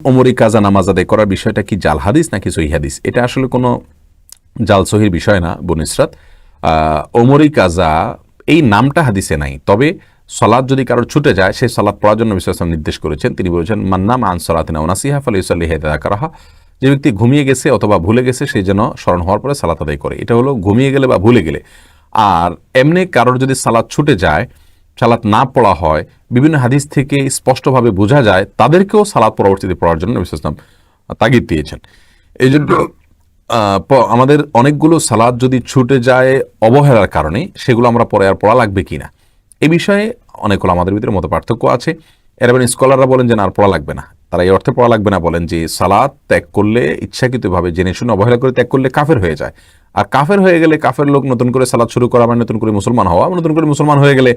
ওমরি কাজা নামাজ আদায় করার বিষয়টা কি জাল হাদিস নাকি সহিহ হাদিস? এটা আসলে কোনো জাল সহির বিষয় না বনিসরাত। ওমরি কাজা এই নামটা হাদিসে নাই, তবে সলাৎ যদি কারোর ছুটে যায় সেই সলাৎ পড়ার জন্য বিশেষ নির্দেশ করেছেন। তিনি বলেছেন মান্নাম আন সলাতিনা ওনাসিহা ফালাইসাল্লিহা ইযা যাকারাহা, যে ব্যক্তি ঘুমিয়ে গেছে অথবা ভুলে গেছে সেই যেন স্মরণ হওয়ার পরে সালাত আদায় করে। এটা হলো ঘুমিয়ে গেলে বা ভুলে গেলে। আর এমনি কারোর যদি সালাত ছুটে যায়, সালাত না পড়া হয়, বিভিন্ন হাদিস থেকে স্পষ্টভাবে বোঝা যায়, তাদেরকেও সালাত পরবর্তীতে পড়ার জন্য নবী সাল্লাল্লাহু আলাইহি ওয়াসাল্লাম তাগিদ দিয়েছেন। এই জন্য আমাদের অনেকগুলো সালাত যদি ছুটে যায় অবহেলার কারণে, সেগুলো আমরা পরে আর পড়া লাগবে কিনা এই বিষয়ে অনেকগুলো আমাদের ভিতরে মত পার্থক্য আছে। এর মানে স্কলাররা বলেন যে না, আর পড়া লাগবে না। তারা এই অর্থে পড়া লাগবে না বলেন যে সালাত ত্যাগ করলে, ইচ্ছাকৃতভাবে জেনে শুনে অবহেলা করে ত্যাগ করলে কাফের হয়ে যায়। আর কাফের হয়ে গেলে, কাফের লোক নতুন করে সালাত শুরু করা মানে নতুন করে মুসলমান হওয়া, নতুন করে মুসলমান হয়ে গেলে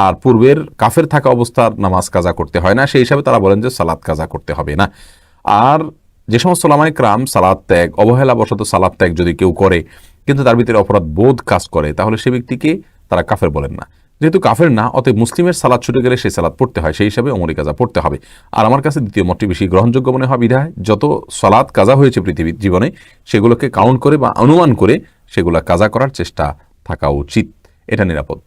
আর পূর্বের কাফের থাকা অবস্থার নামাজ কাজা করতে হয় না। সেই হিসাবে তারা বলেন যে সালাত কাজা করতে হবে না। আর যে সমস্ত ওলামায়ে কেরাম সালাত ত্যাগ, অবহেলাবশত সালাত ত্যাগ যদি কেউ করে কিন্তু তার ভিতরে অপরাধ বোধ কাজ করে, তাহলে সে ব্যক্তিকে তারা কাফের বলেন না। যেহেতু কাফের না, অতএব মুসলিমের সালাত ছুটে গেলে সেই সালাত পড়তে হয়, সেই হিসাবে ওমরি কাজা পড়তে হবে। আর আমার কাছে দ্বিতীয় মতটি বেশি গ্রহণযোগ্য মনে হয় বিধায় যত সালাত কাজা হয়েছে পৃথিবীর জীবনে, সেগুলোকে কাউন্ট করে বা অনুমান করে সেগুলো কাজা করার চেষ্টা থাকা উচিত, এটা নিরাপদ।